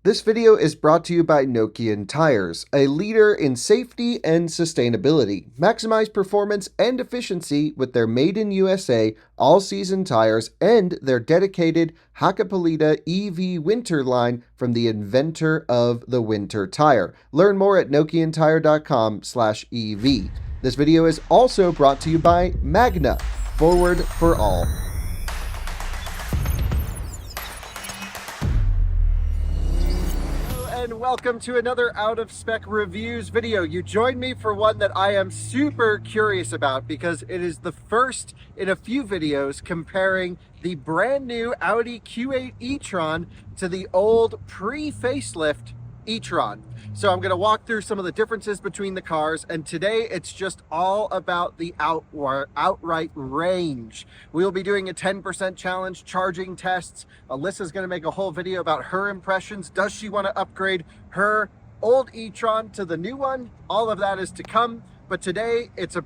This video is brought to you by Nokian Tires, a leader in safety and sustainability. Maximize performance and efficiency with their made in USA all-season tires and their dedicated Hakkapeliitta EV winter line from the inventor of the winter tire. Learn more at nokiantire.com/EV. This video is also brought to you by Magna, Forward for All. And welcome to another Out of Spec Reviews video. You joined me for one that I am super curious about because it is the first in a few videos comparing the brand new Audi Q8 e-tron to the old pre-facelift e-tron. So I'm going to walk through some of the differences between the cars, and today it's just all about the outright range. We'll be doing a 10% challenge, charging tests. Alyssa's going to make a whole video about her impressions. Does she want to upgrade her old e-tron to the new one? All of that is to come, but today it's a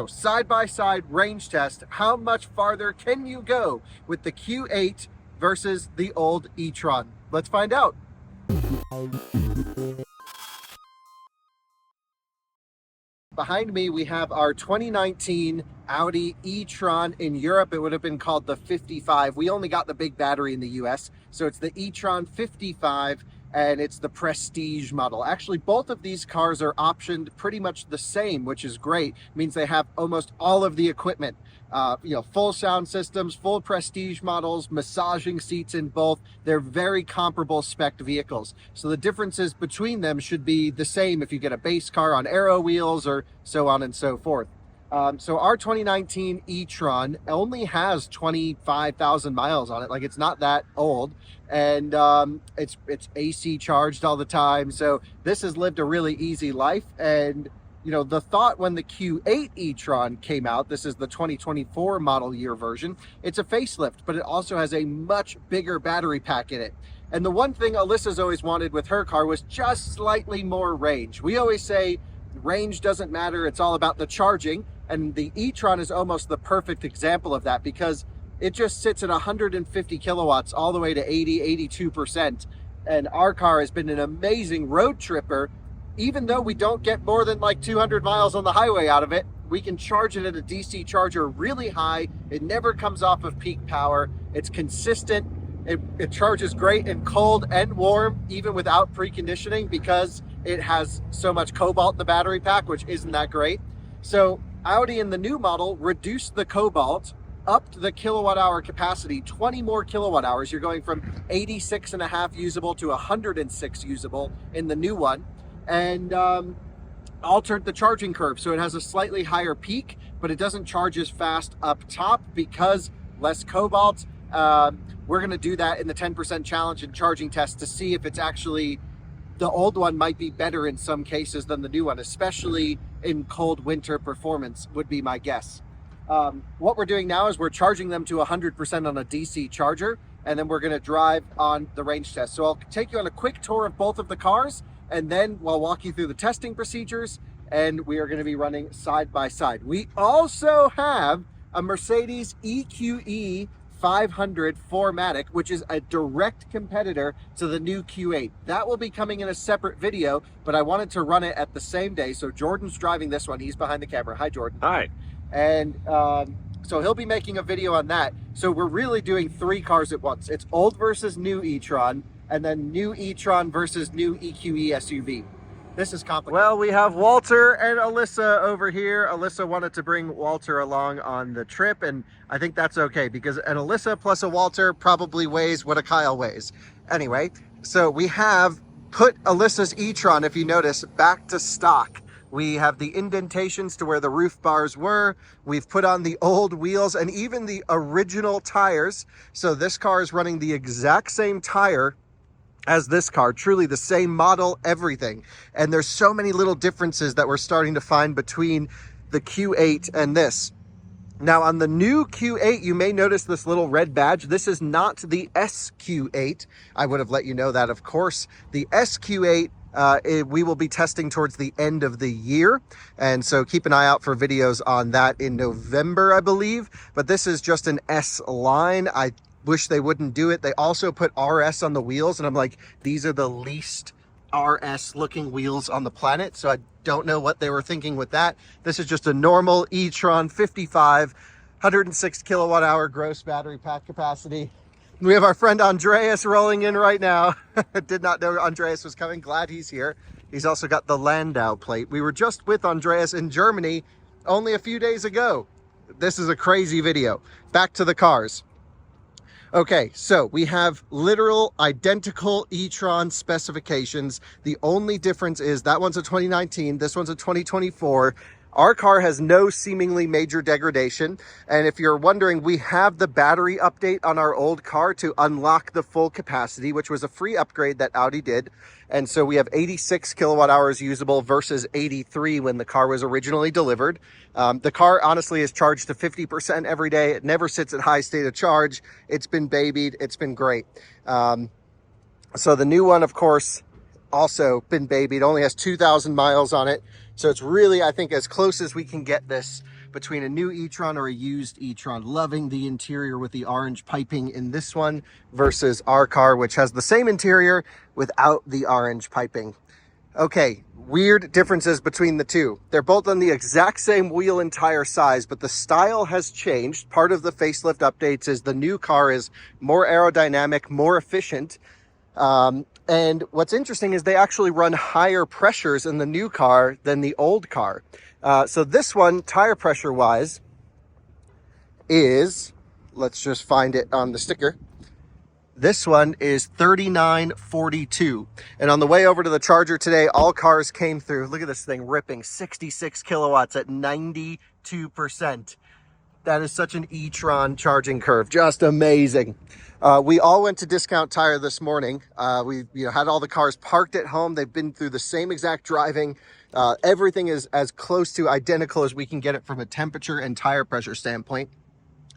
side-by-side range test. How much farther can you go with the Q8 versus the old e-tron? Let's find out. Behind me, we have our 2019 Audi e-tron. In Europe, it would have been called the 55. We only got the big battery in the US, so it's the e-tron 55, and it's the Prestige model. Actually, both of these cars are optioned pretty much the same, which is great. It means they have almost all of the equipment. Full sound systems, full Prestige models, massaging seats in both. They're very comparable spec vehicles. So the differences between them should be the same if you get a base car on aero wheels or so on and so forth. So our 2019 e-tron only has 25,000 miles on it. Like, it's not that old, and it's AC charged all the time. So this has lived a really easy life. And the thought when the Q8 e-tron came out, this is the 2024 model year version, it's a facelift, but it also has a much bigger battery pack in it. And the one thing Alyssa's always wanted with her car was just slightly more range. We always say range doesn't matter, it's all about the charging. And the e-tron is almost the perfect example of that because it just sits at 150 kilowatts all the way to 82%. And our car has been an amazing road tripper. Even though we don't get more than like 200 miles on the highway out of it, we can charge it at a DC charger really high. It never comes off of peak power. It's consistent. It charges great in cold and warm, even without preconditioning, because it has so much cobalt in the battery pack, which isn't that great. So Audi in the new model reduced the cobalt, upped the kilowatt hour capacity, 20 more kilowatt hours. You're going from 86.5 usable to 106 usable in the new one. And altered the charging curve, so it has a slightly higher peak, but it doesn't charge as fast up top because less cobalt. We're going to do that in the 10% challenge and charging test to see if it's actually, the old one might be better in some cases than the new one, especially in cold winter performance would be my guess. What we're doing now is we're charging them to 100% on a DC charger, and then we're going to drive on the range test. So I'll take you on a quick tour of both of the cars, and then we'll walk you through the testing procedures, and we are going to be running side by side. We also have a Mercedes EQE 500 4MATIC, which is a direct competitor to the new Q8. That will be coming in a separate video, but I wanted to run it at the same day. So Jordan's driving this one. He's behind the camera. Hi, Jordan. Hi. And so he'll be making a video on that. So we're really doing three cars at once. It's old versus new e-tron, and then new e-tron versus new EQE SUV. This is complicated. Well, we have Walter and Alyssa over here. Alyssa wanted to bring Walter along on the trip, and I think that's okay because an Alyssa plus a Walter probably weighs what a Kyle weighs. Anyway, so we have put Alyssa's e-tron, if you notice, back to stock. We have the indentations to where the roof bars were. We've put on the old wheels and even the original tires. So this car is running the exact same tire as this car, truly the same model, everything. And there's so many little differences that we're starting to find between the Q8 and this. Now on the new Q8, you may notice this little red badge. This is not the SQ8. I would have let you know that, of course. The SQ8 we will be testing towards the end of the year, and so keep an eye out for videos on that in November, I believe. But this is just an S line. Wish they wouldn't do it. They also put RS on the wheels, and I'm like, these are the least RS looking wheels on the planet, so I don't know what they were thinking with that. This is just a normal e-tron 55, 106 kilowatt hour gross battery pack capacity. We have our friend Andreas rolling in right now. Did not know Andreas was coming. Glad he's here. He's also got the Landau plate. We were just with Andreas in Germany only a few days ago. This is a crazy video. Back to the cars. Okay, so we have literal identical e-tron specifications. The only difference is that one's a 2019, this one's a 2024. Our car has no seemingly major degradation. And if you're wondering, we have the battery update on our old car to unlock the full capacity, which was a free upgrade that Audi did. And so we have 86 kilowatt hours usable versus 83 when the car was originally delivered. The car honestly is charged to 50% every day. It never sits at high state of charge. It's been babied. It's been great. So the new one, of course, also been babied, only has 2,000 miles on it. So it's really, I think, as close as we can get this between a new e-tron or a used e-tron. Loving the interior with the orange piping in this one versus our car, which has the same interior without the orange piping. Okay, weird differences between the two. They're both on the exact same wheel and tire size, but the style has changed. Part of the facelift updates is the new car is more aerodynamic, more efficient. And what's interesting is they actually run higher pressures in the new car than the old car. So this one, tire pressure wise, is, let's just find it on the sticker. This one is 3942. And on the way over to the charger today, all cars came through. Look at this thing ripping 66 kilowatts at 92%. That is such an e-tron charging curve. Just amazing. We all went to Discount Tire this morning. We had all the cars parked at home. They've been through the same exact driving. Everything is as close to identical as we can get it from a temperature and tire pressure standpoint.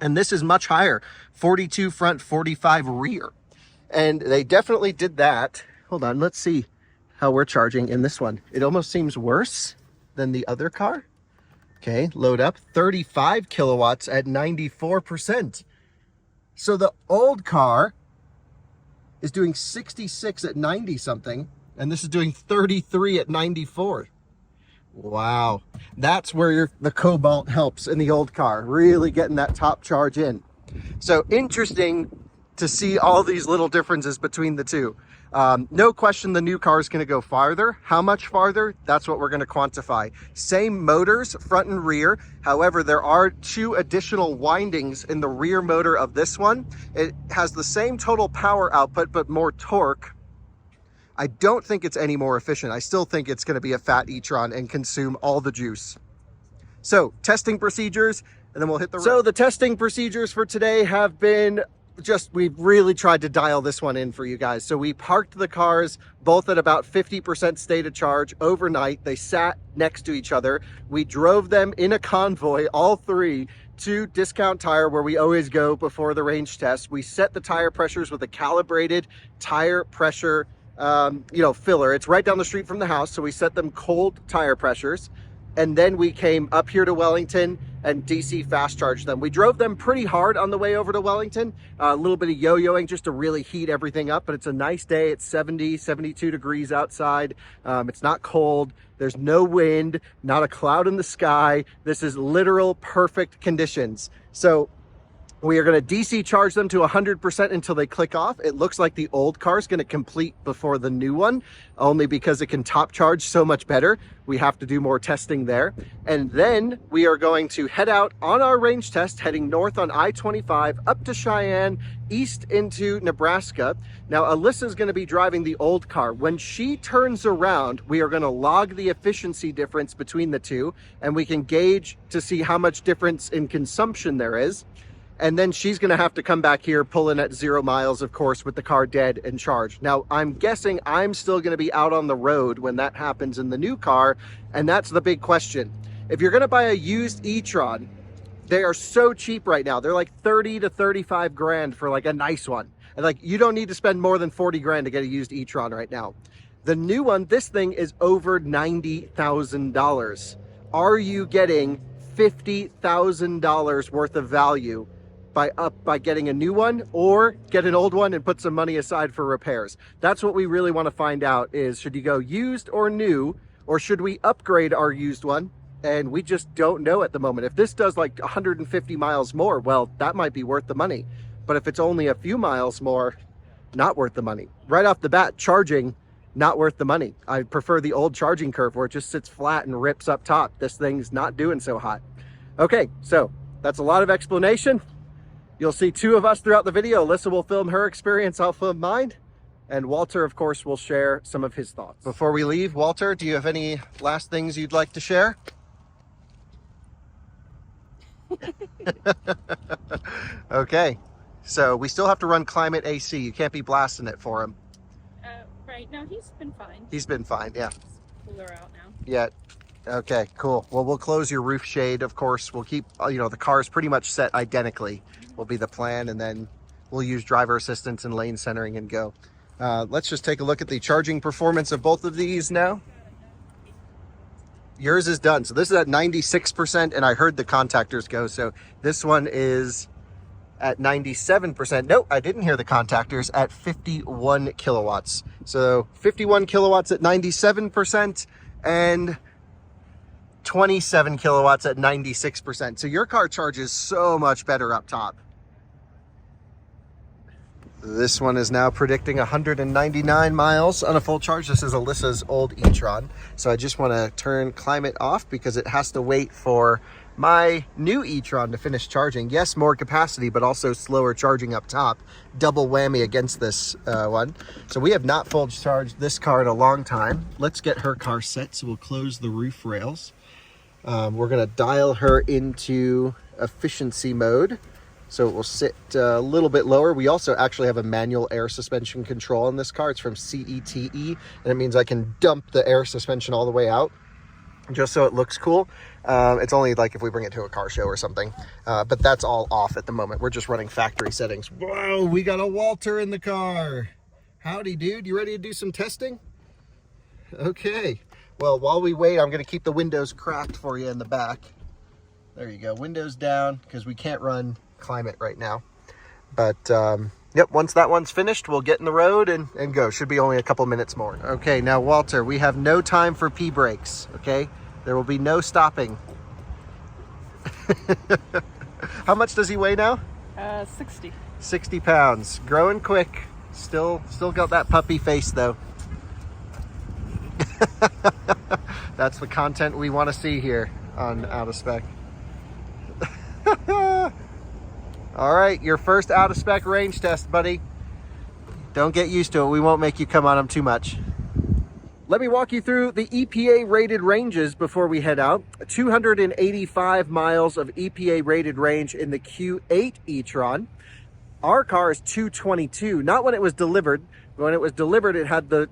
And this is much higher, 42 front, 45 rear. And they definitely did that. Hold on, let's see how we're charging in this one. It almost seems worse than the other car. Okay, load up, 35 kilowatts at 94%. So the old car is doing 66 at 90 something, and this is doing 33 at 94. Wow, that's where the Cobalt helps in the old car, really getting that top charge in. So interesting to see all these little differences between the two. No question the new car is going to go farther. How much farther? That's what we're going to quantify. Same motors, front and rear. However, there are 2 additional windings in the rear motor of this one. It has the same total power output, but more torque. I don't think it's any more efficient. I still think it's going to be a fat e-tron and consume all the juice. So testing procedures, and then we'll hit the road. So the testing procedures for today have been we've really tried to dial this one in for you guys. So we parked the cars both at about 50% state of charge overnight. They sat next to each other. We drove them in a convoy, all 3, to Discount Tire, where we always go before the range test. We set the tire pressures with a calibrated tire pressure filler. It's right down the street from the house, so we set them cold tire pressures. And then we came up here to Wellington and DC fast charged them. We drove them pretty hard on the way over to Wellington, a little bit of yo-yoing just to really heat everything up, but it's a nice day. It's 70, 72 degrees outside. It's not cold. There's no wind, not a cloud in the sky. This is literal perfect conditions. So we are going to DC charge them to 100% until they click off. It looks like the old car is going to complete before the new one, only because it can top charge so much better. We have to do more testing there. And then we are going to head out on our range test, heading north on I-25 up to Cheyenne, east into Nebraska. Now, Alyssa is going to be driving the old car. When she turns around, we are going to log the efficiency difference between the two, and we can gauge to see how much difference in consumption there is. And then she's going to have to come back here, pull in at 0 miles, of course, with the car dead and charged. Now, I'm guessing I'm still going to be out on the road when that happens in the new car. And that's the big question. If you're going to buy a used e-tron, they are so cheap right now. They're like 30 to 35 grand for like a nice one. And like, you don't need to spend more than 40 grand to get a used e-tron right now. The new one, this thing is over $90,000. Are you getting $50,000 worth of value by getting a new one, or get an old one and put some money aside for repairs. That's what we really want to find out, is should you go used or new, or should we upgrade our used one? And we just don't know at the moment. If this does like 150 miles more, well, that might be worth the money. But if it's only a few miles more, not worth the money. Right off the bat, charging, not worth the money. I prefer the old charging curve where it just sits flat and rips up top. This thing's not doing so hot. Okay, so that's a lot of explanation. You'll see two of us throughout the video. Alyssa will film her experience, I'll film mine. And Walter, of course, will share some of his thoughts. Before we leave, Walter, do you have any last things you'd like to share? Okay, so we still have to run climate AC. You can't be blasting it for him. Right, no, he's been fine. He's been fine, yeah. It's cooler out now. Yeah. Okay, cool. Well, we'll close your roof shade, of course. We'll keep, the cars pretty much set identically will be the plan, and then we'll use driver assistance and lane centering and go. Let's just take a look at the charging performance of both of these now. Yours is done. So this is at 96%, and I heard the contactors go. So this one is at 97%. Nope, I didn't hear the contactors, at 51 kilowatts. So 51 kilowatts at 97%, and 27 kilowatts at 96%. So your car charges so much better up top. This one is now predicting 199 miles on a full charge. This is Alyssa's old E-Tron. So I just want to turn climate off because it has to wait for my new E-Tron to finish charging. Yes, more capacity, but also slower charging up top. Double whammy against this one. So we have not full charged this car in a long time. Let's get her car set. So we'll close the roof rails. We're going to dial her into efficiency mode, so it will sit a little bit lower. We also actually have a manual air suspension control in this car. It's from CETE, and it means I can dump the air suspension all the way out, just so it looks cool. It's only like if we bring it to a car show or something, but that's all off at the moment. We're just running factory settings. Whoa, we got a Walter in the car. Howdy, dude. You ready to do some testing? Okay. Well, while we wait, I'm going to keep the windows cracked for you in the back. There you go. Windows down, because we can't run climate right now. But, yep, once that one's finished, we'll get in the road and go. Should be only a couple minutes more. Okay, now, Walter, we have no time for pee breaks, okay? There will be no stopping. How much does he weigh now? 60. 60 pounds. Growing quick. Still got that puppy face, though. That's the content we want to see here on Out of Spec. All right, your first out of spec range test, buddy. Don't get used to it. We won't make you come on them too much. Let me walk you through the EPA rated ranges before we head out. 285 miles of EPA rated range in the Q8 e-tron. Our car is 222, not when it was delivered. When it was delivered, it had the,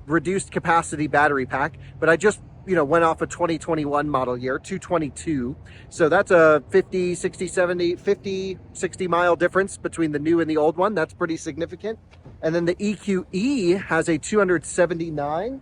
reduced capacity battery pack, but I just, went off a 2021 model year, 222. So that's a 50, 60 mile difference between the new and the old one. That's pretty significant. And then the EQE has a 279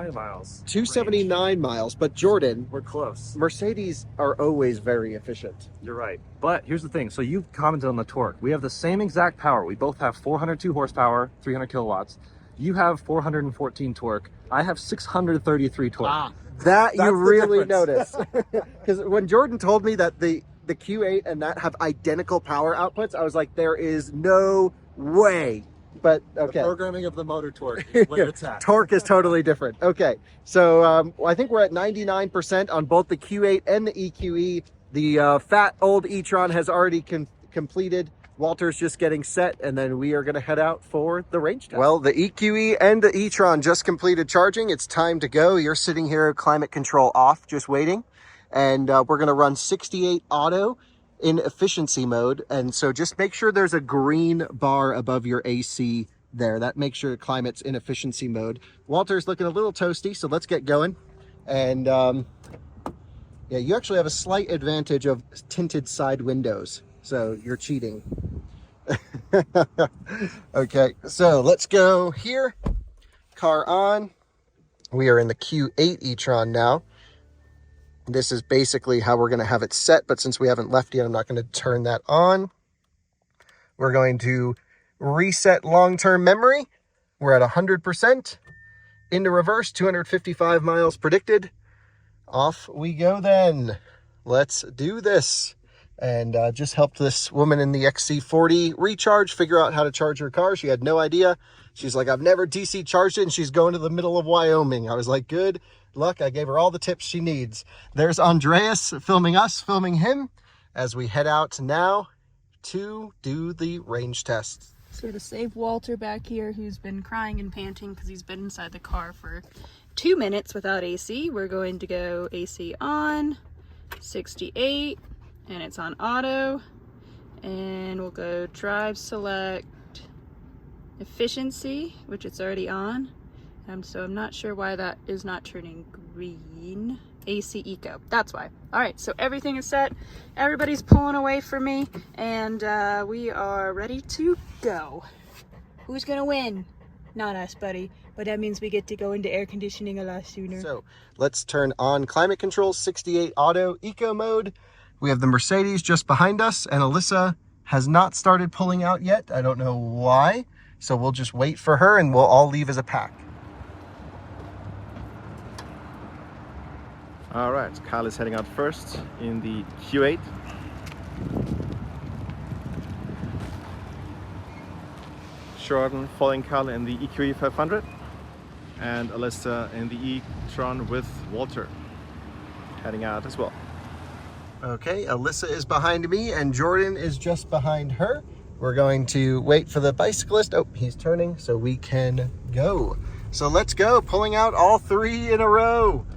miles. 279 range. Miles. But Jordan, we're close. Mercedes are always very efficient. You're right. But here's the thing. So you commented on the torque. We have the same exact power. We both have 402 horsepower, 300 kilowatts. You have 414 torque. I have 633 torque. That you really notice. Because when Jordan told me that the Q8 and that have identical power outputs, I was like, there is no way. But okay. The programming of the motor torque is where it's at. Torque is totally different. Okay. So I think we're at 99% on both the Q8 and the EQE. The fat old e-tron has already completed. Walter's just getting set, and then we are going to head out for the range test. Well, the EQE and the e-tron just completed charging. It's time to go. You're sitting here, climate control off, just waiting. And we're going to run 68 auto in efficiency mode. And so just make sure there's a green bar above your AC there. That makes sure climate's in efficiency mode. Walter's looking a little toasty, so let's get going. And yeah, you actually have a slight advantage of tinted side windows. So you're cheating. Okay, so let's go here. Car on. We are in the Q8 e-tron now. This is basically how we're going to have it set, but since we haven't left yet, I'm not going to turn that on. We're going to reset long-term memory. We're at 100%. Into reverse, 255 miles predicted. Off we go then. Let's do this. And just helped this woman in the XC40 recharge, figure out how to charge her car. She had no idea. She's like, I've never DC charged it, and she's going to the middle of Wyoming. I was like, good luck. I gave her all the tips she needs. There's Andreas filming us, filming him, as we head out now to do the range test. So to save Walter back here, who's been crying and panting because he's been inside the car for 2 minutes without AC, we're going to go AC on, 68, and it's on auto, and we'll go drive select efficiency, which it's already on. So I'm not sure why that is not turning green. AC Eco, that's why. All right, so everything is set. Everybody's pulling away from me, and we are ready to go. Who's gonna win? Not us, buddy, but that means we get to go into air conditioning a lot sooner. So let's turn on climate control, 68 auto eco mode. We have the Mercedes just behind us, and Alyssa has not started pulling out yet. I don't know why. So we'll just wait for her, and we'll all leave as a pack. All right, Kyle is heading out first in the Q8. Jordan following Kyle in the EQE 500. And Alyssa in the E-Tron with Walter heading out as well. Okay, Alyssa is behind me, and Jordan is just behind her. We're going to wait for the bicyclist. Oh, he's turning, so we can go. So let's go, pulling out all 3 in a row.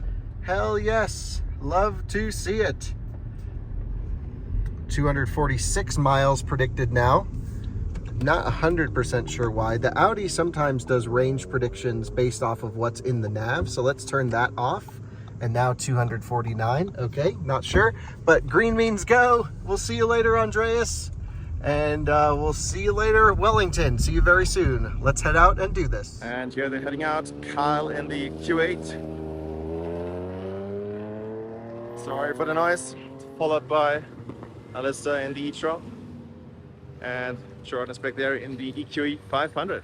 Hell yes, love to see it. 246 miles predicted now. Not 100% sure why. The Audi sometimes does range predictions based off of what's in the nav, so let's turn that off. And now 249, okay, not sure. But green means go. We'll see you later, Andreas. And we'll see you later, Wellington. See you very soon. Let's head out and do this. And here they're heading out. Kyle in the Q8. Sorry for the noise. Followed by Alyssa in the E-Tron. And Jordan is back there in the EQE 500.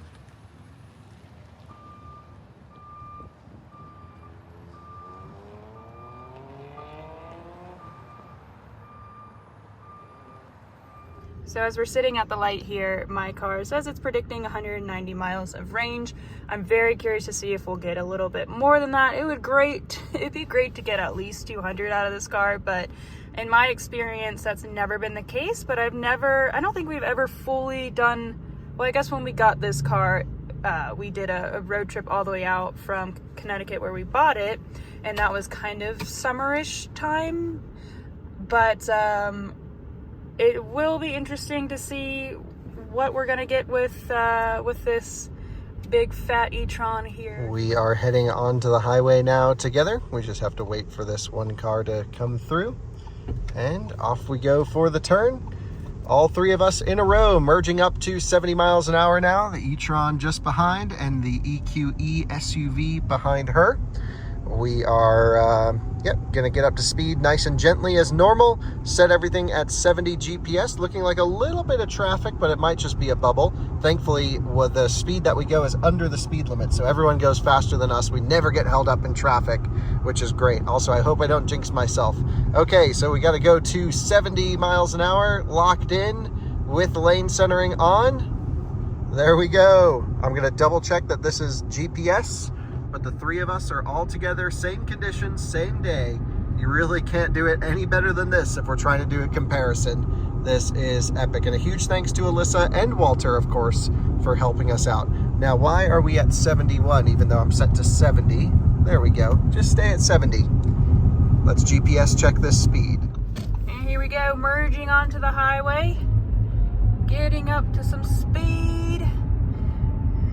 So as we're sitting at the light here, my car says it's predicting 190 miles of range. I'm very curious to see if we'll get a little bit more than that. It'd be great to get at least 200 out of this car, but in my experience, that's never been the case. But I don't think we've ever fully done, well, I guess when we got this car, we did a road trip all the way out from Connecticut where we bought it, and that was kind of summerish time. But it will be interesting to see what we're gonna get with this big fat E-Tron here. We are heading onto the highway now together. We just have to wait for this one car to come through. And off we go for the turn. All 3 of us in a row, merging up to 70 miles an hour now. The E-Tron just behind, and the EQE SUV behind her. We are, gonna get up to speed nice and gently as normal. Set everything at 70 GPS, looking like a little bit of traffic, but it might just be a bubble. Thankfully, the speed that we go is under the speed limit, so everyone goes faster than us. We never get held up in traffic, which is great. Also, I hope I don't jinx myself. Okay, so we gotta go to 70 miles an hour, locked in, with lane centering on. There we go. I'm gonna double check that this is GPS. But the 3 of us are all together, same conditions, same day. You really can't do it any better than this if we're trying to do a comparison. This is epic. And a huge thanks to Alyssa and Walter, of course, for helping us out. Now, why are we at 71 even though I'm set to 70? There we go. Just stay at 70. Let's GPS check this speed. And here we go, merging onto the highway, getting up to some speed.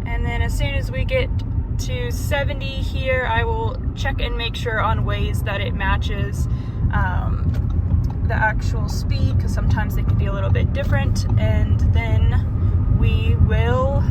And then as soon as we get to 70 here, I will check and make sure on Waze that it matches the actual speed, because sometimes they can be a little bit different, and then we will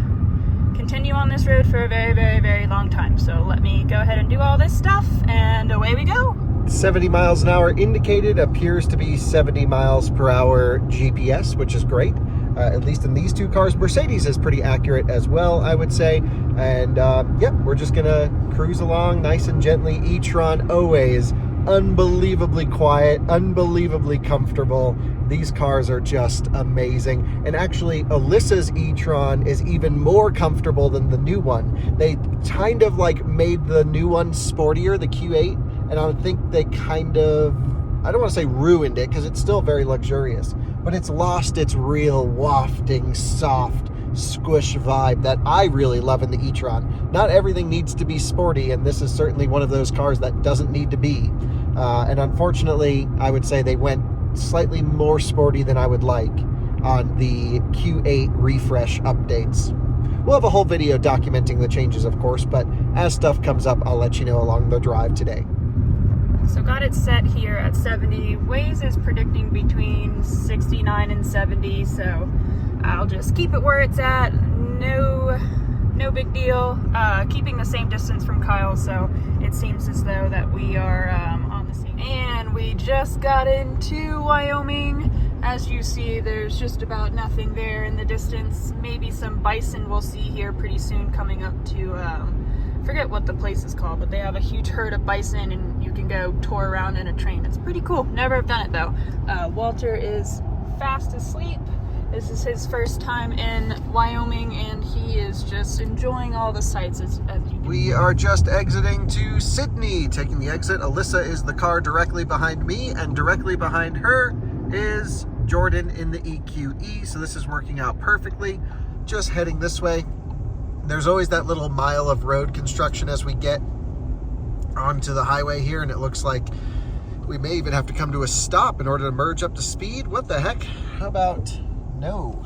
continue on this road for a very, very, very long time. So let me go ahead and do all this stuff, and away we go. 70 miles an hour indicated, appears to be 70 miles per hour GPS, which is great. at least in these two cars. Mercedes is pretty accurate as well, I would say. And yeah, we're just gonna cruise along nice and gently. E-Tron always unbelievably quiet, unbelievably comfortable. These cars are just amazing. And actually, Alyssa's E-Tron is even more comfortable than the new one. They kind of like made the new one sportier, the Q8, and I think they kind of, I don't want to say ruined it, because it's still very luxurious, but it's lost its real wafting, soft, squish vibe that I really love in the E-Tron. Not everything needs to be sporty, and this is certainly one of those cars that doesn't need to be. And unfortunately, I would say they went slightly more sporty than I would like on the Q8 refresh updates. We'll have a whole video documenting the changes, of course, but as stuff comes up, I'll let you know along the drive today. So got it set here at 70. Waze is predicting between 69 and 70, so I'll just keep it where it's at. No big deal. Keeping the same distance from Kyle, so it seems as though that we are on the same. And we just got into Wyoming. As you see, there's just about nothing there in the distance. Maybe some bison we'll see here pretty soon coming up to, forget what the place is called, but they have a huge herd of bison and you can go tour around in a train. It's pretty cool. Never have done it though. Walter is fast asleep. This is his first time in Wyoming, and he is just enjoying all the sights as you can. We are just exiting to Sydney, taking the exit. Alyssa is the car directly behind me, and directly behind her is Jordan in the EQE, so this is working out perfectly. Just heading this way. There's always that little mile of road construction as we get onto the highway here, and it looks like we may even have to come to a stop in order to merge up to speed. What the heck? How about no?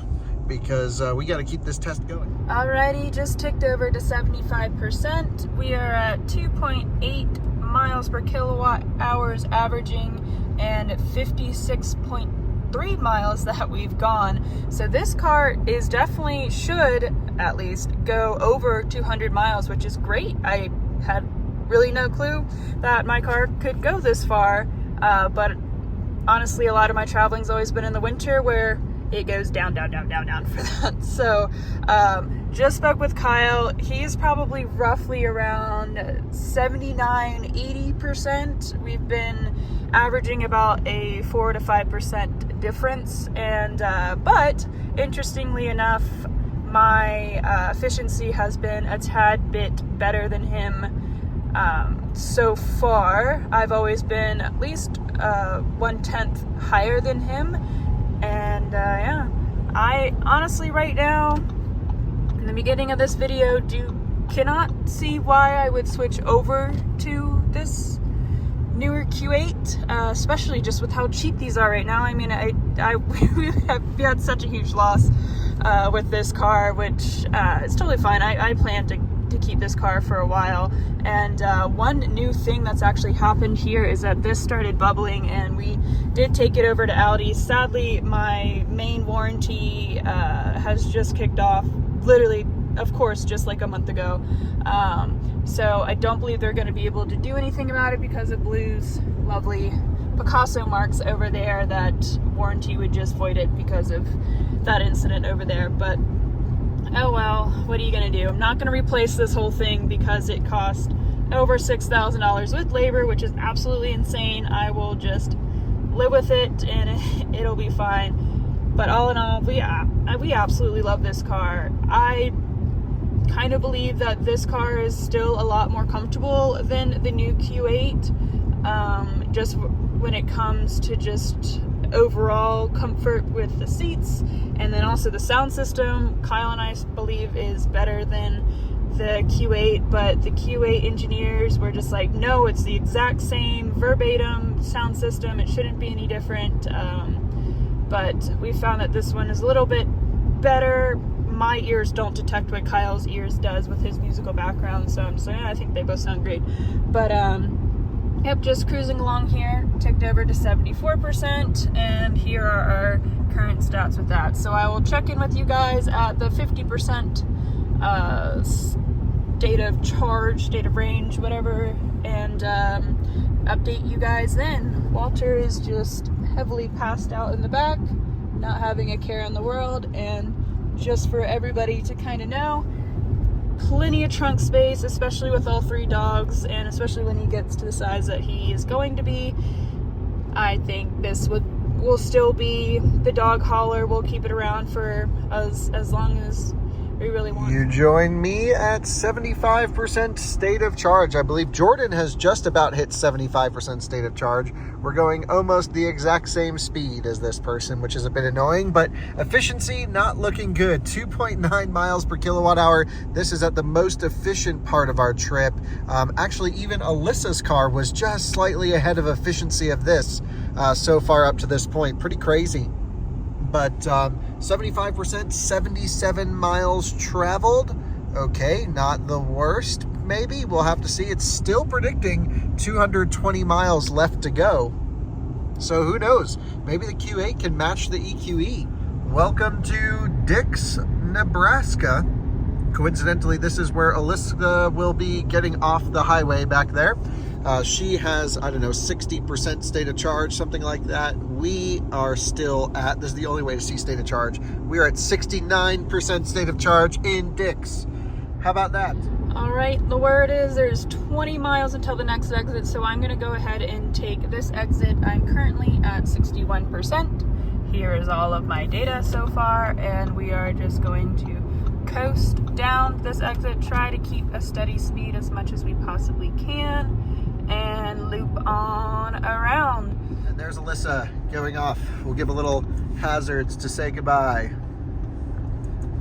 Because we got to keep this test going. Alrighty, just ticked over to 75%. We are at 2.8 miles per kilowatt hours averaging, and 56.3 miles that we've gone. So this car is definitely, should at least go over 200 miles, which is great. I had really no clue that my car could go this far, but honestly, a lot of my traveling's always been in the winter where it goes down for that. So just spoke with Kyle. He's probably roughly around 79-80%. We've been averaging about a 4 to 5% difference, and but interestingly enough, my efficiency has been a tad bit better than him so far. I've always been at least 1/10 higher than him. And yeah, I honestly right now, in the beginning of this video, cannot see why I would switch over to this newer Q8, especially just with how cheap these are right now. I mean, we had such a huge loss with this car, which is totally fine. I plan to keep this car for a while. And one new thing that's actually happened here is that this started bubbling, and we did take it over to Audi. Sadly, my main warranty has just kicked off, literally, of course, just like a month ago. So I don't believe they're going to be able to do anything about it because of Blue's lovely Picasso marks over there. That warranty would just void it because of that incident over there. But oh well, what are you gonna do? I'm not gonna replace this whole thing because it cost over $6,000 with labor, which is absolutely insane. I will just live with it and it'll be fine. But all in all, we absolutely love this car. I kind of believe that this car is still a lot more comfortable than the new Q8, just when it comes to just overall comfort with the seats, and then also the sound system. Kyle and I believe is better than the Q8, but the Q8 engineers were just like, no, it's the exact same verbatim sound system, it shouldn't be any different. But we found that this one is a little bit better. My ears don't detect what Kyle's ears does with his musical background, so I'm just like, I think they both sound great. But yep, just cruising along here, ticked over to 74%, and here are our current stats with that. So I will check in with you guys at the 50% state of charge, state of range, whatever, and update you guys then. Walter is just heavily passed out in the back, not having a care in the world. And just for everybody to kind of know, plenty of trunk space, especially with all 3 dogs, and especially when he gets to the size that he is going to be. I think this will still be the dog hauler. We'll keep it around for as long as we really want. You join me at 75% state of charge. I believe Jordan has just about hit 75% state of charge. We're going almost the exact same speed as this person, which is a bit annoying, but efficiency not looking good. 2.9 miles per kilowatt hour. This is at the most efficient part of our trip. Actually, even Alyssa's car was just slightly ahead of efficiency of this so far up to this point. Pretty crazy. But 75%, 77 miles traveled. Okay, not the worst, maybe. We'll have to see. It's still predicting 220 miles left to go. So who knows? Maybe the Q8 can match the EQE. Welcome to Dix, Nebraska. Coincidentally, this is where Alyssa will be getting off the highway back there. She has, I don't know, 60% state of charge, something like that. We are still at, this is the only way to see state of charge. We are at 69% state of charge in Dix. How about that? All right, the word is there's 20 miles until the next exit, so I'm gonna go ahead and take this exit. I'm currently at 61%. Here is all of my data so far, and we are just going to coast down this exit, try to keep a steady speed as much as we possibly can, and loop on around. And there's Alyssa going off. We'll give a little hazards to say goodbye.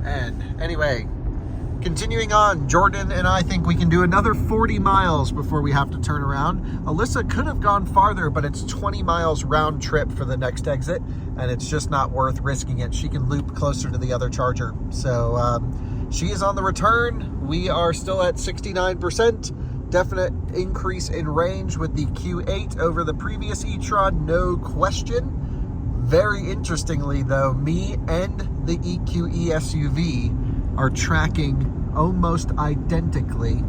And anyway, continuing on, Jordan and I think we can do another 40 miles before we have to turn around. Alyssa could have gone farther, but it's 20 miles round trip for the next exit, and it's just not worth risking it. She can loop closer to the other charger. So she is on the return. We are still at 69%. Definite increase in range with the Q8 over the previous E-Tron, no question. Very interestingly though, me and the EQE SUV are tracking almost identically,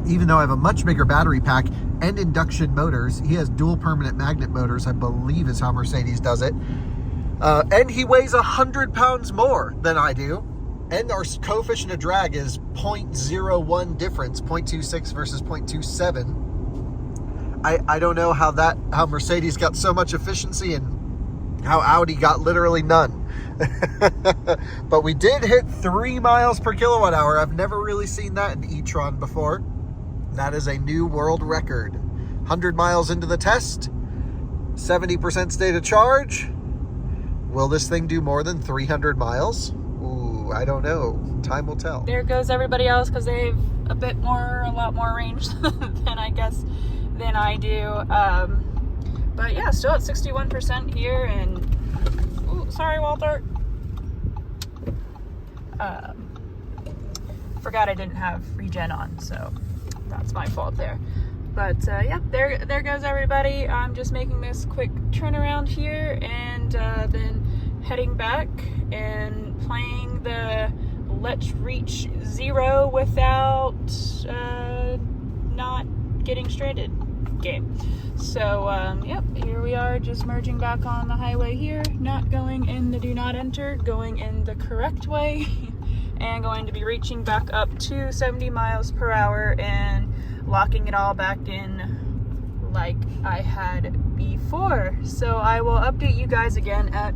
even though I have a much bigger battery pack and induction motors. He has dual permanent magnet motors, I believe is how Mercedes does it. And he weighs 100 pounds more than I do. And our coefficient of drag is 0.01 difference, 0.26 versus 0.27. I don't know how Mercedes got so much efficiency and how Audi got literally none. But we did hit 3 miles per kilowatt hour. I've never really seen that in E-Tron before. That is a new world record. 100 miles into the test, 70% state of charge. Will this thing do more than 300 miles? Ooh, I don't know. Time will tell. There goes everybody else because they have a lot more range than I do. But yeah, still at 61% here, and ooh, sorry, Walter. Forgot I didn't have regen on, so that's my fault there. But yeah, there goes everybody. I'm just making this quick turnaround here, and then heading back and playing the Let's Reach Zero without not getting stranded game. So yep, here we are, just merging back on the highway here, not going in the do not enter, going in the correct way, and going to be reaching back up to 70 miles per hour and locking it all back in like I had before. So I will update you guys again at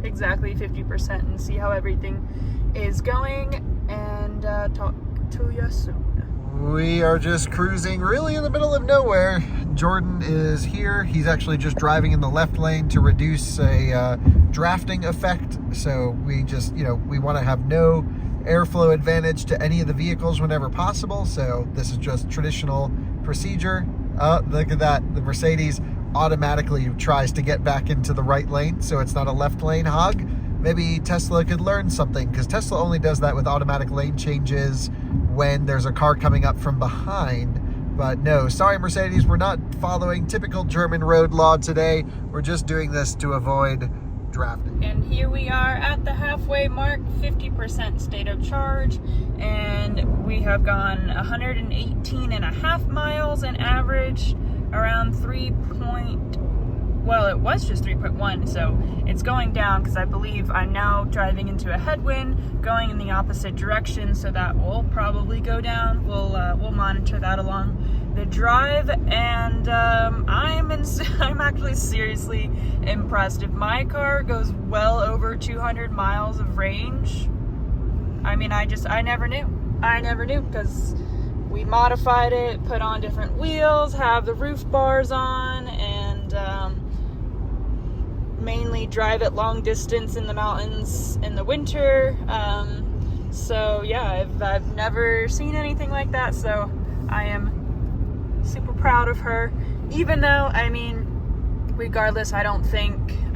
exactly 50% and see how everything is going, and talk to you soon. We are just cruising really in the middle of nowhere. Jordan is here. He's actually just driving in the left lane to reduce a drafting effect. So we just, we want to have no airflow advantage to any of the vehicles whenever possible. So this is just traditional procedure. Look at that. The Mercedes automatically tries to get back into the right lane, so it's not a left lane hog. Maybe Tesla could learn something, because Tesla only does that with automatic lane changes when there's a car coming up from behind. But no, sorry Mercedes, we're not following typical German road law today. We're just doing this to avoid drafting. And here we are at the halfway mark, 50% state of charge, and we have gone 118.5 miles in average, around 3.1 well, it was just 3.1, so it's going down because I believe I'm now driving into a headwind going in the opposite direction, so that will probably go down. We'll monitor that along the drive, and I'm actually seriously impressed. If my car goes well over 200 miles of range, I mean, I never knew because we modified it, put on different wheels, have the roof bars on, and mainly drive it long distance in the mountains in the winter. So yeah, I've never seen anything like that, so I am super proud of her. Even though, I mean, regardless, I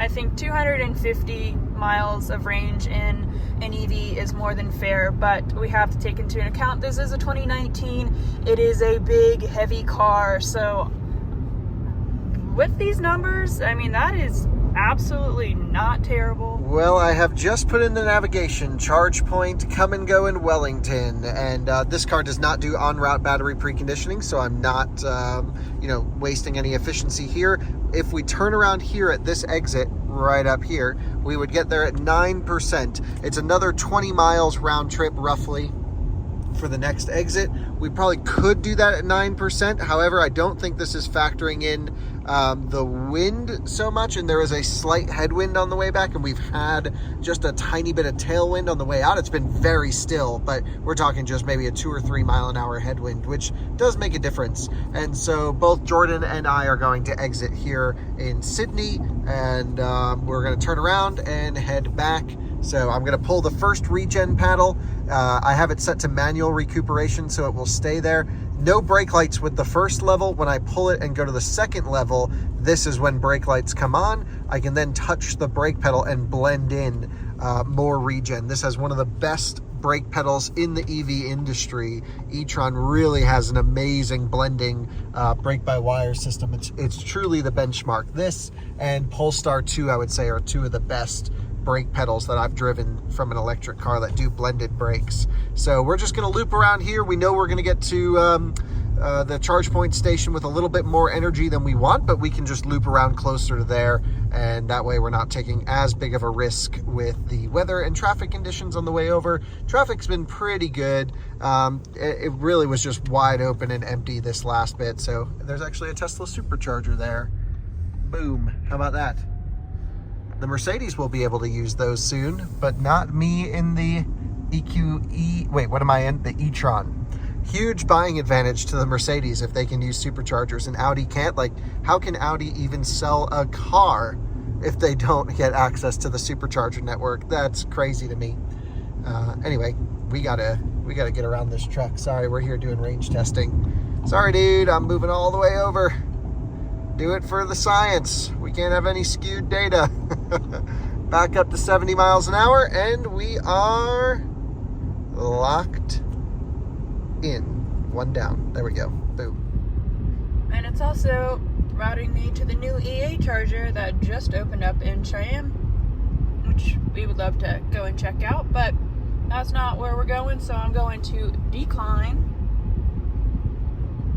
think 250 miles of range in an EV is more than fair, but we have to take into account this is a 2019. It is a big, heavy car, so with these numbers, I mean, that is absolutely not terrible. Well, I have just put in the navigation charge point, come and go in Wellington, and this car does not do en-route battery preconditioning, so I'm not wasting any efficiency here. If we turn around here at this exit right up here, we would get there at 9%. It's another 20 miles round trip roughly for the next exit. We probably could do that at 9%. However, I don't think this is factoring in the wind so much, and there is a slight headwind on the way back, and we've had just a tiny bit of tailwind on the way out. It's been very still, but we're talking just maybe a 2 or 3 mile an hour headwind, which does make a difference. And so both Jordan and I are going to exit here in Sydney, and we're going to turn around and head back. So I'm going to pull the first regen paddle. I have it set to manual recuperation, so it will stay there. No brake lights with the first level. When I pull it and go to the second level, this is when brake lights come on. I can then touch the brake pedal and blend in more regen. This has one of the best brake pedals in the EV industry. E-Tron really has an amazing blending brake-by-wire system. It's truly the benchmark. This and Polestar 2, I would say, are two of the best brake pedals that I've driven from an electric car that do blended brakes. So we're just going to loop around here. We know we're going to get to the charge point station with a little bit more energy than we want, but we can just loop around closer to there, and that way we're not taking as big of a risk with the weather and traffic conditions on the way over. Traffic's been pretty good. It really was just wide open and empty this last bit, so there's actually a Tesla supercharger there. Boom. How about that? The Mercedes will be able to use those soon, but not me in the the E-Tron. Huge buying advantage to the Mercedes if they can use superchargers and Audi can't. Like, how can Audi even sell a car if they don't get access to the supercharger network? That's crazy to me. Anyway, we gotta get around this truck. Sorry, we're here doing range testing. Sorry, dude, I'm moving all the way over. Do it for the science. We can't have any skewed data. Back up to 70 miles an hour, and we are locked in. One down. There we go. Boom. And it's also routing me to the new EA charger that just opened up in Cheyenne, which we would love to go and check out, but that's not where we're going, so I'm going to decline.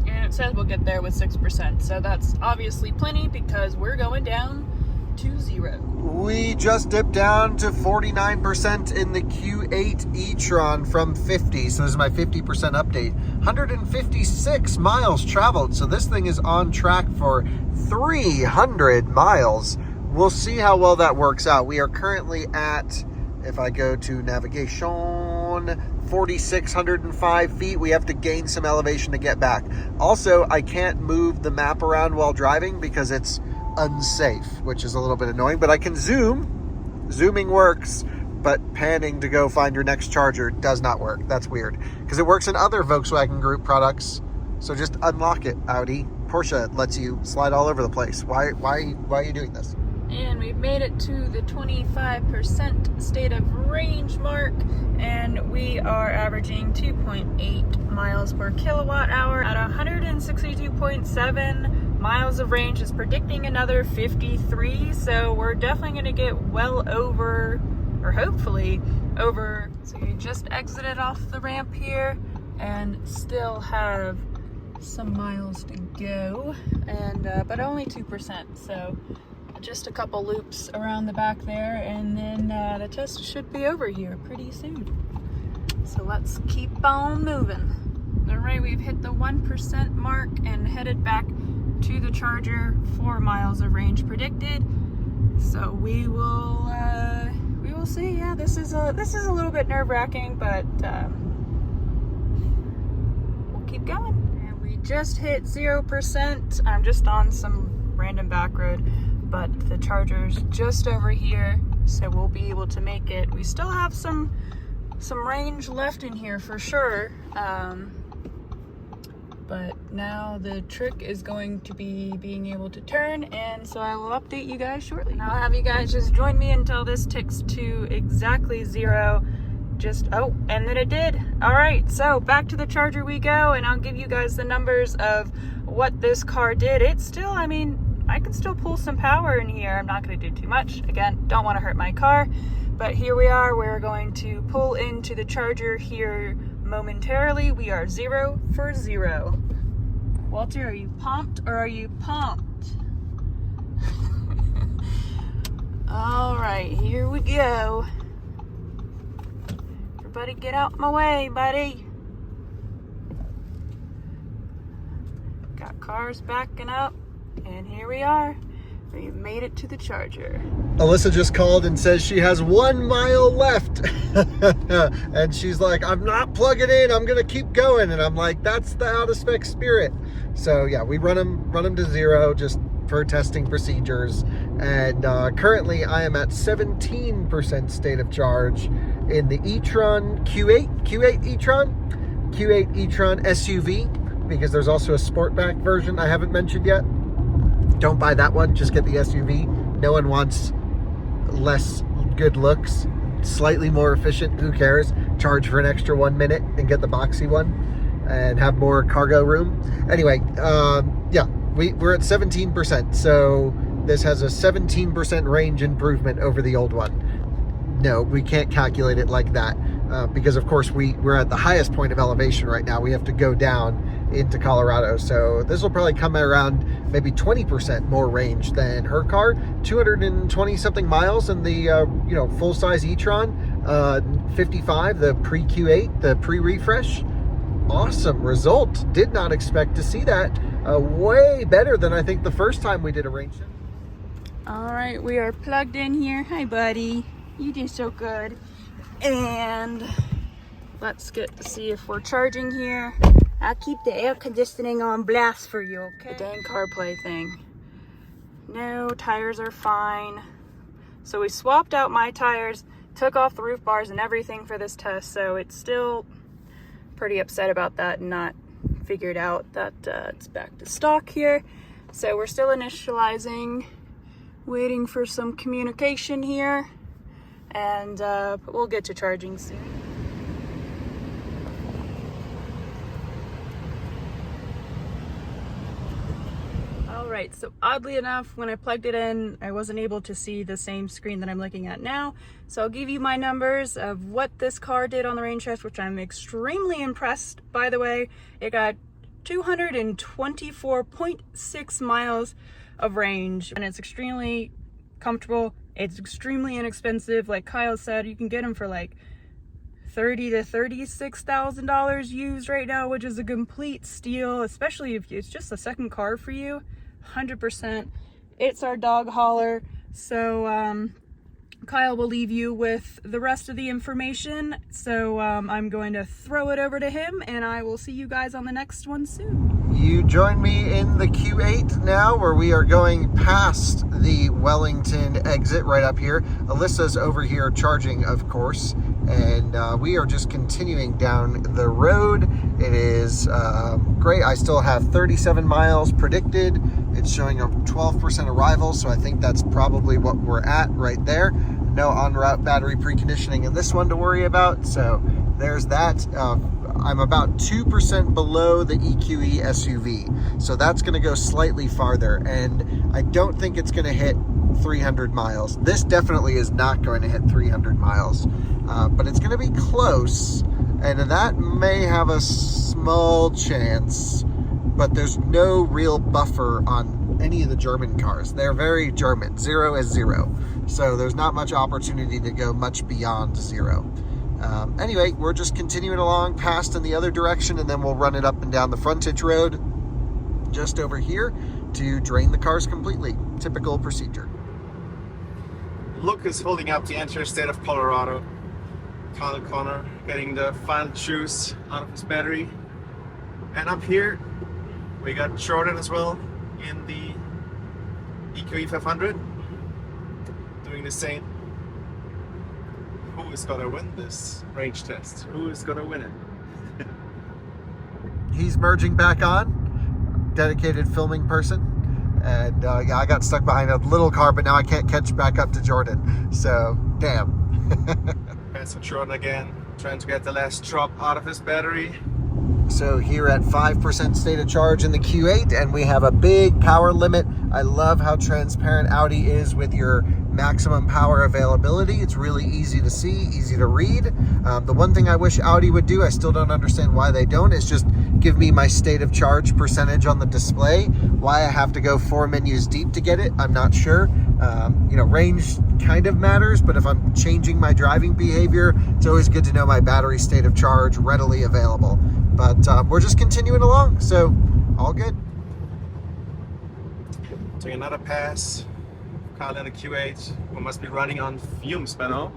And it says we'll get there with 6%, so that's obviously plenty because we're going down to 0. We just dipped down to 49% in the Q8 E-Tron from 50, so this is my 50% update. 156 miles traveled, so this thing is on track for 300 miles. We'll see how well that works out. We are currently at, if I go to navigation, 4,605 feet. We have to gain some elevation to get back. Also, I can't move the map around while driving because it's unsafe, which is a little bit annoying, but I can zoom. Zooming works, but panning to go find your next charger does not work. That's weird because it works in other Volkswagen Group products. So just unlock it, Audi. Porsche lets you slide all over the place. Why are you doing this? And we've made it to the 25% state of range mark, and we are averaging 2.8 miles per kilowatt hour at 162.7 miles of range. Is predicting another 53, so we're definitely going to get well over, or hopefully over. So we just exited off the ramp here and still have some miles to go, and but only 2%, so just a couple loops around the back there, and then the test should be over here pretty soon. So let's keep on moving. All right, we've hit the 1% mark and headed back to the charger. 4 miles of range predicted. So we will see. Yeah, this is a little bit nerve-wracking, but we'll keep going. And we just hit 0%. I'm just on some random back road, but the charger's just over here, so we'll be able to make it. We still have some range left in here for sure, but now the trick is going to be being able to turn, and so I will update you guys shortly. And I'll have you guys just join me until this ticks to exactly 0. Oh, and then it did. All right, so back to the charger we go, and I'll give you guys the numbers of what this car did. It's still, I mean, I can still pull some power in here. I'm not going to do too much. Again, don't want to hurt my car, but here we are. We're going to pull into the charger here momentarily. We are 0 for 0. Walter, are you pumped or are you pumped? All right, here we go. Everybody get out my way, buddy. Got cars backing up, and here we are. We've made it to the charger. Alyssa just called and says she has 1 mile left. And she's like, I'm not plugging in, I'm gonna keep going. And I'm like, that's the out of spec spirit. So yeah, we run them to 0 just for testing procedures. And currently I am at 17% state of charge in the E-Tron Q8 E-Tron SUV, because there's also a Sportback version I haven't mentioned yet. Don't buy that one, just get the SUV. No one wants less good looks, slightly more efficient, who cares? Charge for an extra 1 minute and get the boxy one and have more cargo room. Anyway, yeah, we're at 17%, so this has a 17% range improvement over the old one. No, we can't calculate it like that, because of course we're at the highest point of elevation right now. We have to go down into Colorado, so this will probably come around maybe 20% more range than her car. 220 something miles in the full-size E-Tron 55, the pre-Q8, the pre-refresh. Awesome result. Did not expect to see that. Way better than I think the first time we did a range check. All right, we are plugged in here. Hi, buddy. You did so good. And let's get to see if we're charging here. I'll keep the air conditioning on blast for you, okay? The dang CarPlay thing. No, tires are fine. So we swapped out my tires, took off the roof bars and everything for this test, so it's still pretty upset about that and not figured out that it's back to stock here. So we're still initializing, waiting for some communication here, and we'll get to charging soon. Alright, so oddly enough, when I plugged it in, I wasn't able to see the same screen that I'm looking at now. So I'll give you my numbers of what this car did on the range test, which I'm extremely impressed, by the way. It got 224.6 miles of range, and it's extremely comfortable. It's extremely inexpensive. Like Kyle said, you can get them for like $30,000 to $36,000 used right now, which is a complete steal, especially if it's just a second car for you. 100%. It's our dog hauler. So Kyle will leave you with the rest of the information. So I'm going to throw it over to him, and I will see you guys on the next one soon. You join me in the Q8 now, where we are going past the Wellington exit right up here. Alyssa's over here charging, of course, and we are just continuing down the road. It is great. I still have 37 miles predicted. It's showing a 12% arrival, so I think that's probably what we're at right there. No en-route battery preconditioning in this one to worry about, so there's that. I'm about 2% below the EQE SUV, so that's going to go slightly farther, and I don't think it's going to hit 300 miles. This definitely is not going to hit 300 miles, but it's going to be close, and that may have a small chance, but there's no real buffer on any of the German cars. They're very German. 0 is 0. So there's not much opportunity to go much beyond 0. Anyway, we're just continuing along past in the other direction, and then we'll run it up and down the frontage road just over here to drain the cars completely. Typical procedure. Luke is holding up the interstate of Colorado. Kyle Connor getting the final juice out of his battery. And up here, we got Jordan as well in the EQE 500 doing the same. Who is gonna win this range test? Who is gonna win it? He's merging back on. Dedicated filming person. And yeah, I got stuck behind a little car, but now I can't catch back up to Jordan. So, damn. Passing Jordan again, trying to get the last drop out of his battery. So here at 5% state of charge in the Q8, and we have a big power limit. I love how transparent Audi is with your maximum power availability. It's really easy to see, easy to read. The one thing I wish Audi would do, I still don't understand why they don't, is just give me my state of charge percentage on the display. Why I have to go 4 menus deep to get it, I'm not sure. You know, range kind of matters, but if I'm changing my driving behavior, it's always good to know my battery state of charge readily available. But we're just continuing along, so all good. Taking another pass. Kyle in the Q8. We must be running on fumes by now.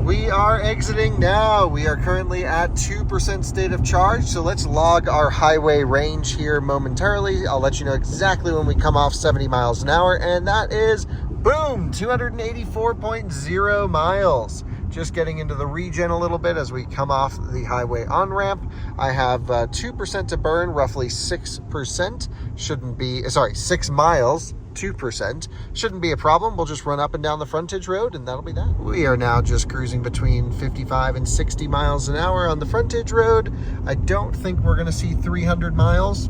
We are exiting now. We are currently at 2% state of charge, so let's log our highway range here momentarily. I'll let you know exactly when we come off 70 miles an hour, and that is, boom, 284.0 miles. Just getting into the regen a little bit as we come off the highway on-ramp. I have 2% to burn, roughly 6%. Shouldn't be, sorry, 6 miles. 2% shouldn't be a problem. We'll just run up and down the frontage road, and that'll be that. We are now just cruising between 55 and 60 miles an hour on the frontage road. I don't think we're going to see 300 miles.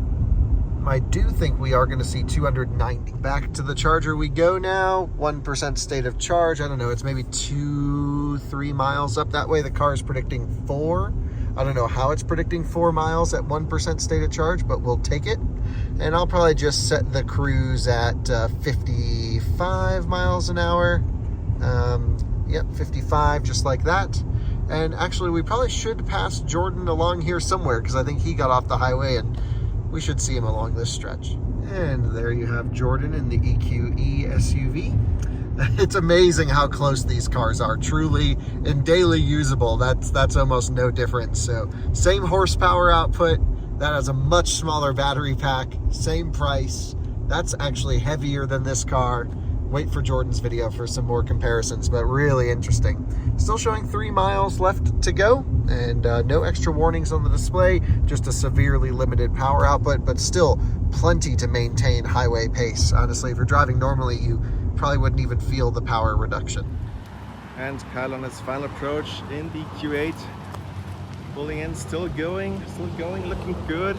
I do think we are going to see 290. Back to the charger we go now. 1% state of charge. I don't know, it's maybe 2-3 miles up that way. The car is predicting 4. I don't know how it's predicting 4 miles at 1% state of charge, but we'll take it. And I'll probably just set the cruise at 55 miles an hour. Yep, 55, just like that. And actually, we probably should pass Jordan along here somewhere, because I think he got off the highway, and we should see him along this stretch. And there you have Jordan in the EQE SUV. It's amazing how close these cars are, truly, and daily usable. That's almost no difference. So same horsepower output, that has a much smaller battery pack, same price. That's actually heavier than this car. Wait for Jordan's video for some more comparisons, but really interesting. Still showing 3 miles left to go, and no extra warnings on the display, just a severely limited power output, but still plenty to maintain highway pace. Honestly, if you're driving normally, you probably wouldn't even feel the power reduction. And Kyle on his final approach in the Q8. Pulling in, still going, looking good.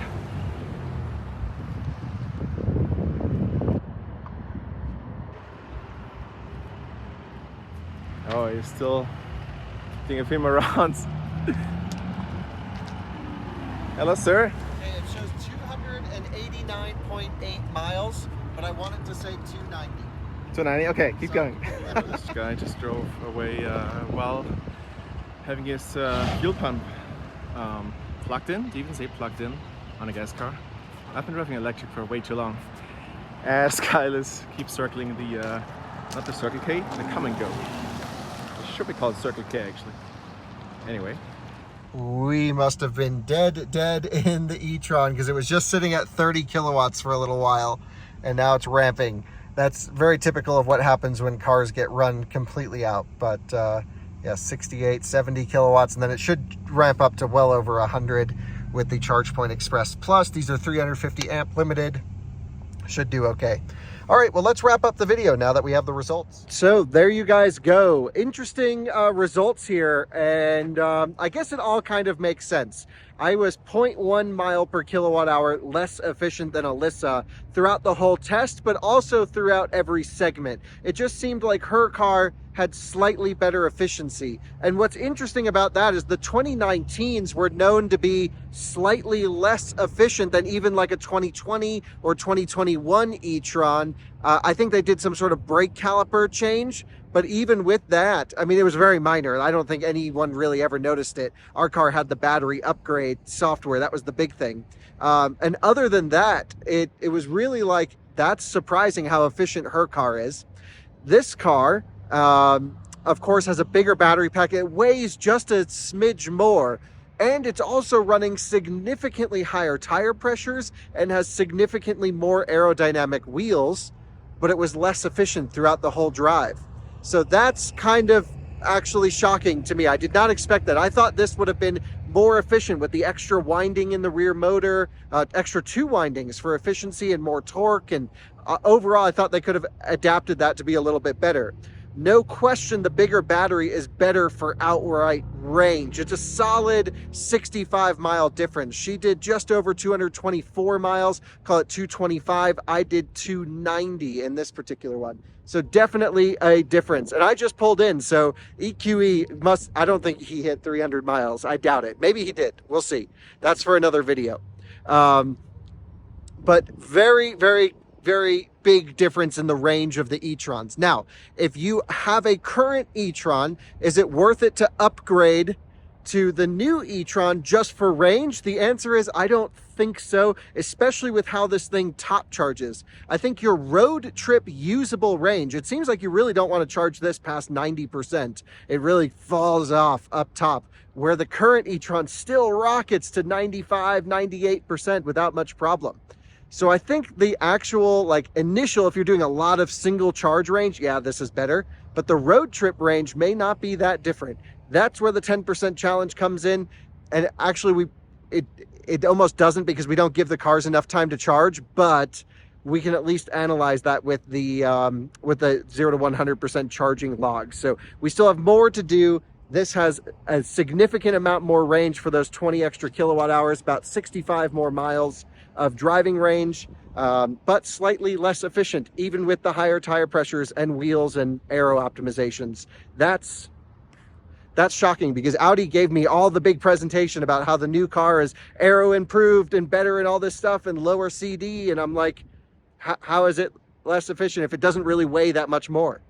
Oh, he's still thinking of him around. Hello, sir. Okay, it shows 289.8 miles, but I wanted to say 290. 290, okay, keep going. This guy just drove away while having his fuel pump plugged in. Do you even say plugged in on a gas car? I've been driving electric for way too long. As Kyle keeps circling the, not the Circle K, the Come and Go. It should be called Circle K actually. Anyway. We must have been dead in the E-Tron, because it was just sitting at 30 kilowatts for a little while, and now it's ramping. That's very typical of what happens when cars get run completely out. But yeah, 68, 70 kilowatts, and then it should ramp up to well over 100 with the ChargePoint Express Plus. These are 350 amp limited. Should do okay. All right, well, let's wrap up the video now that we have the results. So there you guys go. Interesting results here, and I guess it all kind of makes sense. I was 0.1 mile per kilowatt hour less efficient than Alyssa throughout the whole test, but also throughout every segment. It just seemed like her car had slightly better efficiency. And what's interesting about that is the 2019s were known to be slightly less efficient than even like a 2020 or 2021 e-tron. I think they did some sort of brake caliper change, but even with that, I mean, it was very minor. I don't think anyone really ever noticed it. Our car had the battery upgrade software. That was the big thing. And other than that, it was really like, that's surprising how efficient her car is. This car, of course, has a bigger battery pack. It weighs just a smidge more, and it's also running significantly higher tire pressures and has significantly more aerodynamic wheels, but it was less efficient throughout the whole drive. So that's kind of actually shocking to me. I did not expect that. I thought this would have been more efficient with the extra winding in the rear motor, extra 2 windings for efficiency and more torque. And overall, I thought they could have adapted that to be a little bit better. No question, the bigger battery is better for outright range. It's a solid 65-mile difference. She did just over 224 miles, call it 225. I did 290 in this particular one. So definitely a difference. And I just pulled in, so EQE must, I don't think he hit 300 miles. I doubt it. Maybe he did. We'll see. That's for another video. But very, very, very big difference in the range of the e-trons. Now, if you have a current e-tron, is it worth it to upgrade to the new e-tron just for range? The answer is I don't think so, especially with how this thing top charges. I think your road trip usable range, it seems like you really don't want to charge this past 90%. It really falls off up top, where the current e-tron still rockets to 95, 98% without much problem. So I think the actual like initial, if you're doing a lot of single charge range, yeah, this is better, but the road trip range may not be that different. That's where the 10% challenge comes in. And actually it almost doesn't, because we don't give the cars enough time to charge, but we can at least analyze that with the 0 to 100% charging logs. So we still have more to do. This has a significant amount more range for those 20 extra kilowatt hours, about 65 more miles of driving range, but slightly less efficient, even with the higher tire pressures and wheels and aero optimizations. That's shocking, because Audi gave me all the big presentation about how the new car is aero improved and better and all this stuff and lower CD. And I'm like, how is it less efficient if it doesn't really weigh that much more?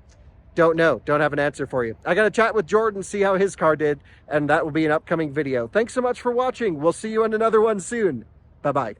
Don't know. Don't have an answer for you. I got to chat with Jordan, see how his car did, and that will be an upcoming video. Thanks so much for watching. We'll see you in another one soon. Bye-bye.